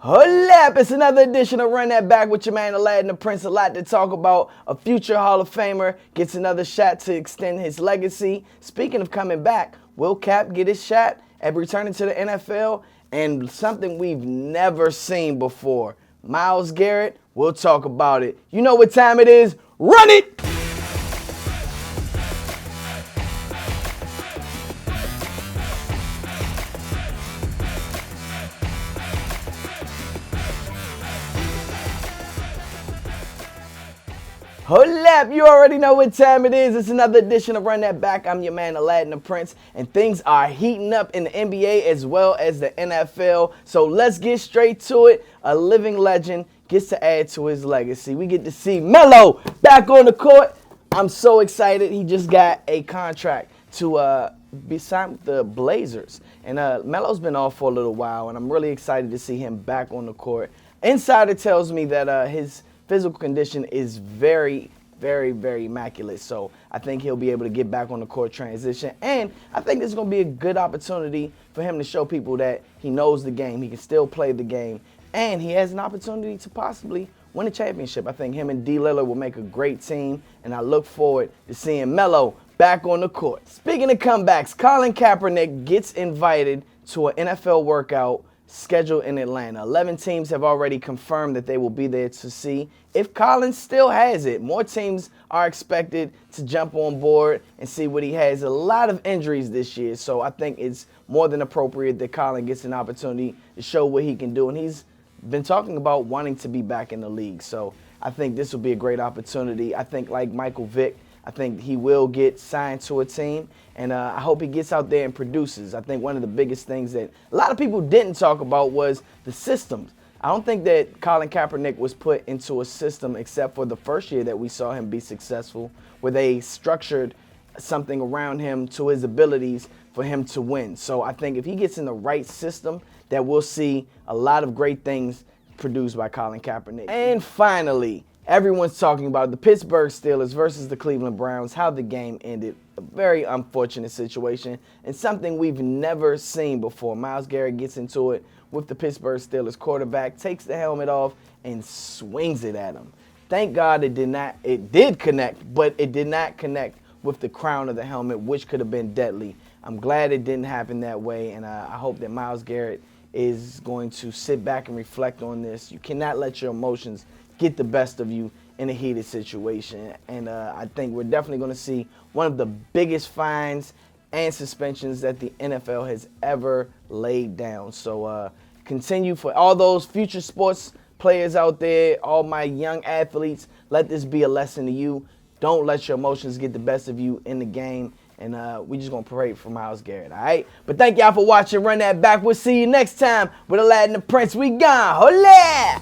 Hold up, it's another edition of Run That Back with your man Aladdin the Prince. A lot to talk about. A future Hall of Famer gets another shot to extend his legacy. Speaking of coming back, will Cap get his shot at returning to the NFL? And something we've never seen before. Myles Garrett, we'll talk about it. You know what time it is. Run it! Hold up, you already know what time it is. It's another edition of Run That Back. I'm your man Aladdin the Prince, and things are heating up in the NBA as well as the NFL. So let's get straight to it. A living legend gets to add to his legacy. We get to see Melo back on the court. I'm so excited. He just got a contract to be signed with the Blazers. And Melo's been off for a little while, and I'm really excited to see him back on the court. Insider tells me that his physical condition is very, very, very immaculate. So I think he'll be able to get back on the court transition. And I think this is going to be a good opportunity for him to show people that he knows the game. He can still play the game. And he has an opportunity to possibly win a championship. I think him and D. Lillard will make a great team. And I look forward to seeing Melo back on the court. Speaking of comebacks, Colin Kaepernick gets invited to an NFL workout scheduled in Atlanta. 11 teams have already confirmed that they will be there to see if Colin still has it. More teams are expected to jump on board and see what he has. A lot of injuries this year, so I think it's more than appropriate that Colin gets an opportunity to show what he can do. And he's been talking about wanting to be back in the league, so I think this will be a great opportunity. I think like Michael Vick, I think he will get signed to a team, and I hope he gets out there and produces. I think one of the biggest things that a lot of people didn't talk about was the systems. I don't think that Colin Kaepernick was put into a system except for the first year that we saw him be successful, where they structured something around him to his abilities for him to win. So I think if he gets in the right system, that we'll see a lot of great things produced by Colin Kaepernick. And finally, everyone's talking about the Pittsburgh Steelers versus the Cleveland Browns, how the game ended. A very unfortunate situation and something we've never seen before. Myles Garrett gets into it with the Pittsburgh Steelers quarterback, takes the helmet off, and swings it at him. Thank God it did connect, but it did not connect with the crown of the helmet, which could have been deadly. I'm glad it didn't happen that way, and I hope that Myles Garrett is going to sit back and reflect on this. You cannot let your emotions get the best of you in a heated situation. And I think we're definitely going to see one of the biggest fines and suspensions that the NFL has ever laid down. So continue for all those future sports players out there, all my young athletes, let this be a lesson to you. Don't let your emotions get the best of you in the game. And we just going to pray for Myles Garrett, all right? But thank y'all for watching Run That Back. We'll see you next time with Aladdin the Prince. We gone. Hola!